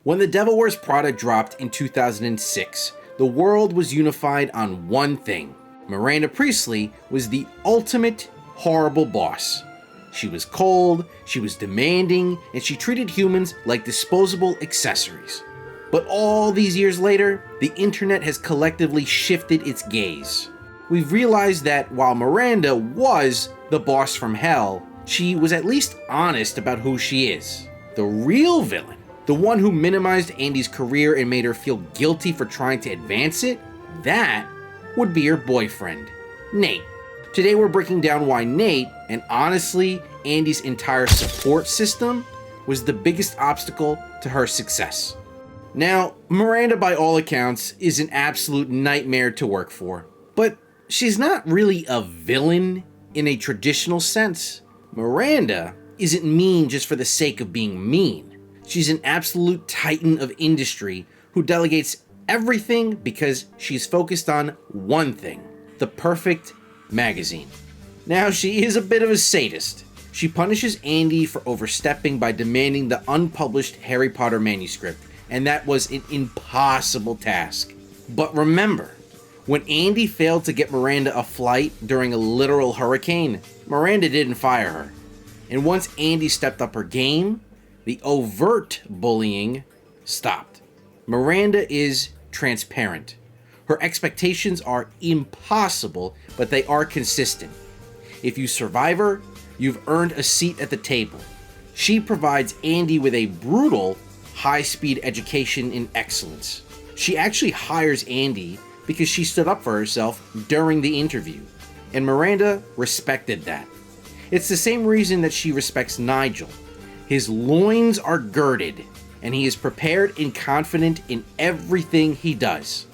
When The Devil Wears Prada dropped in 2006, the world was unified on one thing. Miranda Priestly was the ultimate horrible boss. She was cold, she was demanding, and she treated humans like disposable accessories. But all these years later, the internet has collectively shifted its gaze. We've realized that while Miranda was the boss from hell, she was at least honest about who she is. The real villain, the one who minimized Andy's career and made her feel guilty for trying to advance it, that would be her boyfriend, Nate. Today we're breaking down why Nate, and honestly, Andy's entire support system, was the biggest obstacle to her success. Now, Miranda, by all accounts, is an absolute nightmare to work for. But she's not really a villain in a traditional sense. Miranda isn't mean just for the sake of being mean. She's an absolute titan of industry who delegates everything because she's focused on one thing: the perfect magazine. Now, she is a bit of a sadist. She punishes Andy for overstepping by demanding the unpublished Harry Potter manuscript, and that was an impossible task. But remember, when Andy failed to get Miranda a flight during a literal hurricane, Miranda didn't fire her. And once Andy stepped up her game, the overt bullying stopped. Miranda is transparent. Her expectations are impossible, but they are consistent. If you survive her, you've earned a seat at the table. She provides Andy with a brutal, high-speed education in excellence. She actually hires Andy because she stood up for herself during the interview, and Miranda respected that. It's the same reason that she respects Nigel. His loins are girded, and he is prepared and confident in everything he does.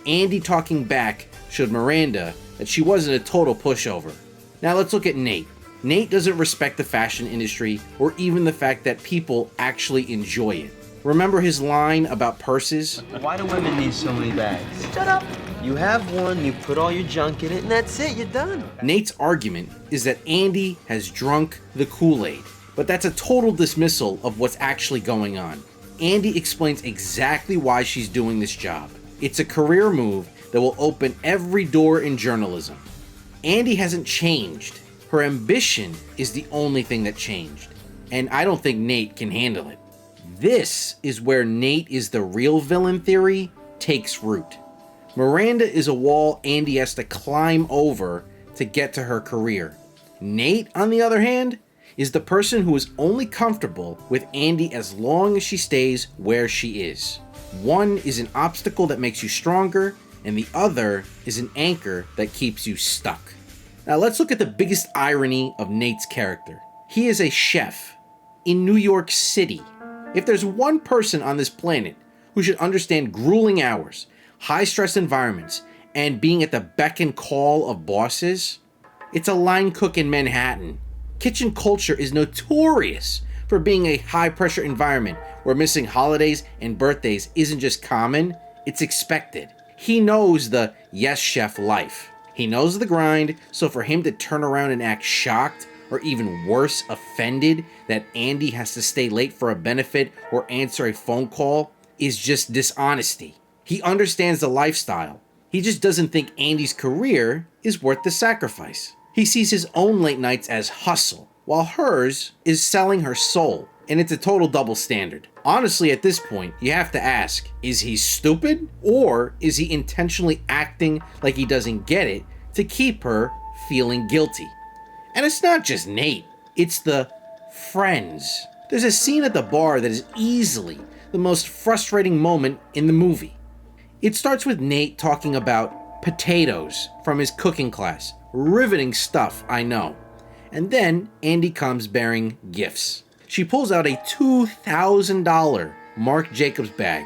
Andy talking back showed Miranda that she wasn't a total pushover. Now let's look at Nate. Nate doesn't respect the fashion industry or even the fact that people actually enjoy it. Remember his line about purses? Why do women need so many bags? Shut up! You have one, you put all your junk in it, and that's it, you're done. Nate's argument is that Andy has drunk the Kool-Aid, but that's a total dismissal of what's actually going on. Andy explains exactly why she's doing this job. It's a career move that will open every door in journalism. Andy hasn't changed. Her ambition is the only thing that changed, and I don't think Nate can handle it. This is where Nate is the real villain theory takes root. Miranda is a wall Andy has to climb over to get to her career. Nate, on the other hand, is the person who is only comfortable with Andy as long as she stays where she is. One is an obstacle that makes you stronger, and the other is an anchor that keeps you stuck. Now let's look at the biggest irony of Nate's character. He is a chef in New York City. If there's one person on this planet who should understand grueling hours, high-stress environments, and being at the beck and call of bosses, it's a line cook in Manhattan. Kitchen culture is notorious for being a high-pressure environment where missing holidays and birthdays isn't just common, it's expected. He knows the yes chef life. He knows the grind, so for him to turn around and act shocked, or even worse, offended that Andy has to stay late for a benefit or answer a phone call is just dishonesty. He understands the lifestyle. He just doesn't think Andy's career is worth the sacrifice. He sees his own late nights as hustle, while hers is selling her soul, and it's a total double standard. Honestly, at this point, you have to ask, is he stupid? Or is he intentionally acting like he doesn't get it to keep her feeling guilty? And it's not just Nate, it's the friends. There's a scene at the bar that is easily the most frustrating moment in the movie. It starts with Nate talking about potatoes from his cooking class. Riveting stuff, I know. And then Andy comes bearing gifts. She pulls out a $2,000 Marc Jacobs bag,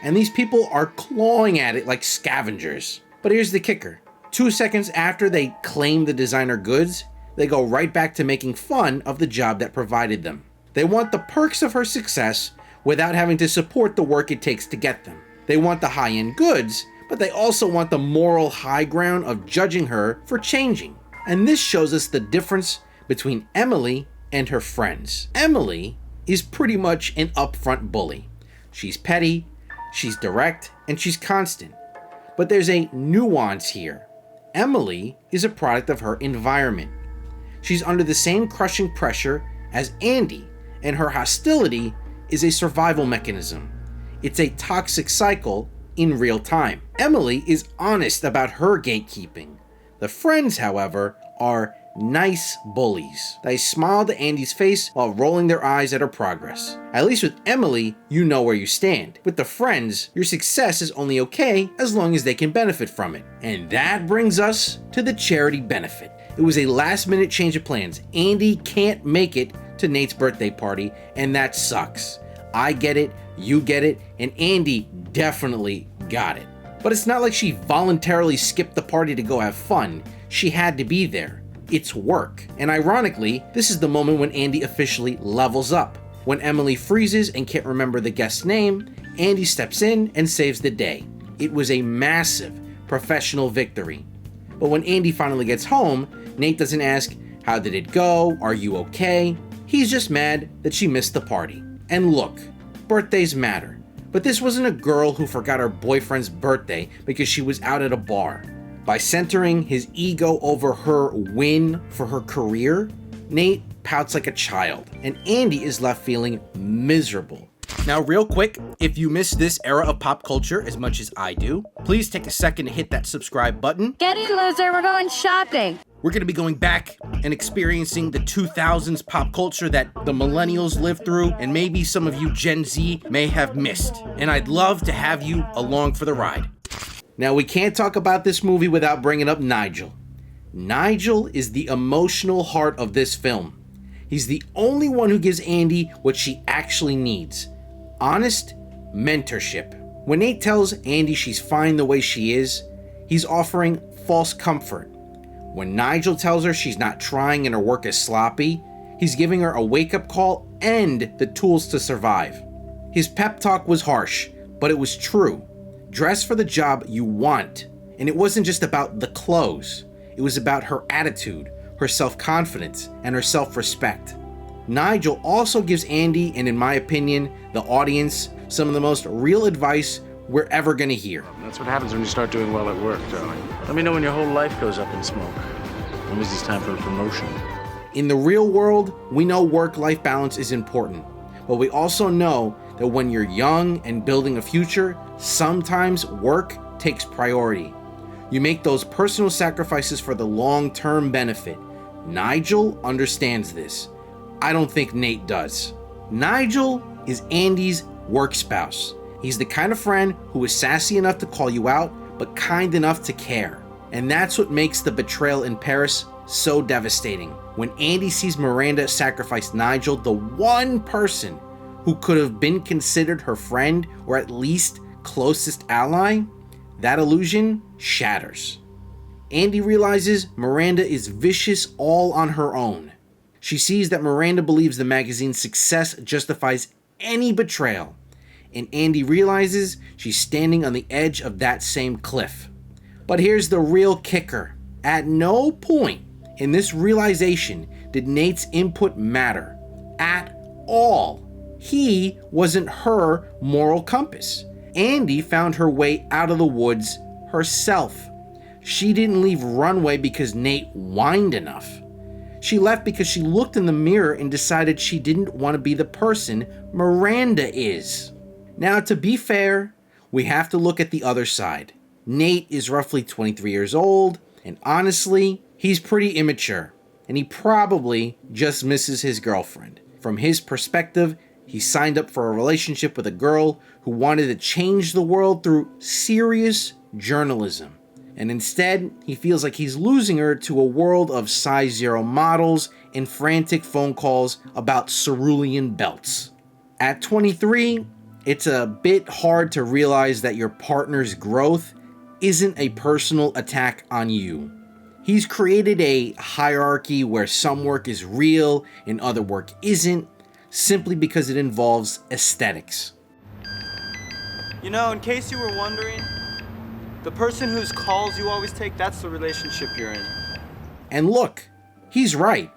and these people are clawing at it like scavengers. But here's the kicker. 2 seconds after they claim the designer goods, they go right back to making fun of the job that provided them. They want the perks of her success without having to support the work it takes to get them. They want the high-end goods, but they also want the moral high ground of judging her for changing. And this shows us the difference between Emily and her friends. Emily is pretty much an upfront bully. She's petty, she's direct, and she's constant. But there's a nuance here. Emily is a product of her environment. She's under the same crushing pressure as Andy, and her hostility is a survival mechanism. It's a toxic cycle in real time. Emily is honest about her gatekeeping. The friends, however, are nice bullies. They smile to Andy's face while rolling their eyes at her progress. At least with Emily, you know where you stand. With the friends, your success is only okay as long as they can benefit from it. And that brings us to the charity benefit. It was a last-minute change of plans. Andy can't make it to Nate's birthday party, and that sucks. I get it, you get it, and Andy definitely got it. But it's not like she voluntarily skipped the party to go have fun. She had to be there. It's work. And ironically, this is the moment when Andy officially levels up. When Emily freezes and can't remember the guest's name, Andy steps in and saves the day. It was a massive professional victory. But when Andy finally gets home, Nate doesn't ask, "How did it go? Are you okay?" He's just mad that she missed the party. And look, birthdays matter. But this wasn't a girl who forgot her boyfriend's birthday because she was out at a bar. By centering his ego over her win for her career, Nate pouts like a child, and Andy is left feeling miserable. Now, real quick, if you miss this era of pop culture as much as I do, please take a second to hit that subscribe button. Get in, loser, we're going shopping. We're going to be going back and experiencing the 2000s pop culture that the millennials lived through, and maybe some of you Gen Z may have missed. And I'd love to have you along for the ride. Now, we can't talk about this movie without bringing up Nigel. Nigel is the emotional heart of this film. He's the only one who gives Andy what she actually needs. Honest mentorship. When Nate tells Andy she's fine the way she is, he's offering false comfort. When Nigel tells her she's not trying and her work is sloppy, he's giving her a wake-up call and the tools to survive. His pep talk was harsh, but it was true. Dress for the job you want. And it wasn't just about the clothes. It was about her attitude, her self-confidence, and her self-respect. Nigel also gives Andy, and in my opinion, the audience, some of the most real advice we're ever gonna hear. That's what happens when you start doing well at work, darling. Let me know when your whole life goes up in smoke. When is this time for a promotion? In the real world, we know work-life balance is important, but we also know that when you're young and building a future, sometimes work takes priority. You make those personal sacrifices for the long-term benefit. Nigel understands this. I don't think Nate does. Nigel is Andy's work spouse. He's the kind of friend who is sassy enough to call you out, but kind enough to care. And that's what makes the betrayal in Paris so devastating. When Andy sees Miranda sacrifice Nigel, the one person who could have been considered her friend or at least closest ally, that illusion shatters. Andy realizes Miranda is vicious all on her own. She sees that Miranda believes the magazine's success justifies any betrayal, and Andy realizes she's standing on the edge of that same cliff. But here's the real kicker. At no point in this realization did Nate's input matter. At all. He wasn't her moral compass. Andy found her way out of the woods herself. She didn't leave Runway because Nate whined enough. She left because she looked in the mirror and decided she didn't want to be the person Miranda is. Now, to be fair, we have to look at the other side. Nate is roughly 23 years old, and honestly, he's pretty immature, and he probably just misses his girlfriend. From his perspective, he signed up for a relationship with a girl who wanted to change the world through serious journalism. And instead, he feels like he's losing her to a world of size 0 models and frantic phone calls about cerulean belts. At 23, it's a bit hard to realize that your partner's growth isn't a personal attack on you. He's created a hierarchy where some work is real and other work isn't, simply because it involves aesthetics. You know, in case you were wondering, the person whose calls you always take, that's the relationship you're in. And look, he's right.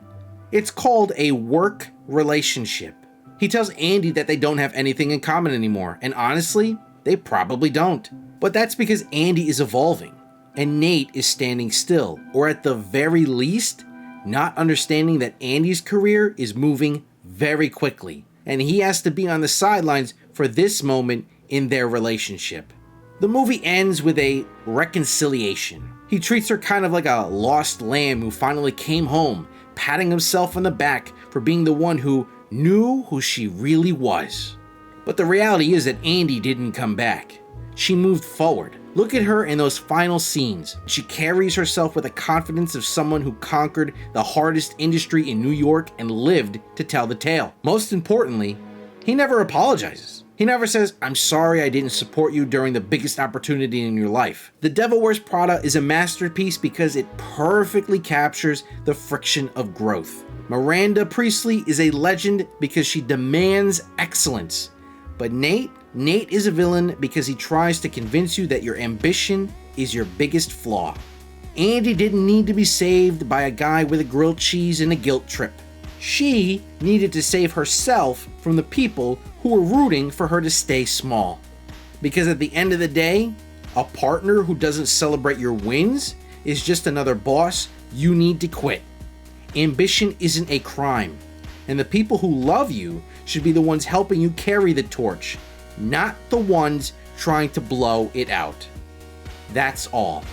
It's called a work relationship. He tells Andy that they don't have anything in common anymore, and honestly, they probably don't. But that's because Andy is evolving, and Nate is standing still, or at the very least, not understanding that Andy's career is moving very quickly, and he has to be on the sidelines for this moment in their relationship. The movie ends with a reconciliation. He treats her kind of like a lost lamb who finally came home, patting himself on the back for being the one who knew who she really was. But the reality is that Andy didn't come back. She moved forward. Look at her in those final scenes. She carries herself with the confidence of someone who conquered the hardest industry in New York and lived to tell the tale. Most importantly, he never apologizes. He never says, "I'm sorry I didn't support you during the biggest opportunity in your life." The Devil Wears Prada is a masterpiece because it perfectly captures the friction of growth. Miranda Priestly is a legend because she demands excellence. But Nate is a villain because he tries to convince you that your ambition is your biggest flaw. Andy didn't need to be saved by a guy with a grilled cheese and a guilt trip. She needed to save herself from the people who were rooting for her to stay small. Because at the end of the day, a partner who doesn't celebrate your wins is just another boss you need to quit. Ambition isn't a crime, and the people who love you should be the ones helping you carry the torch, not the ones trying to blow it out. That's all.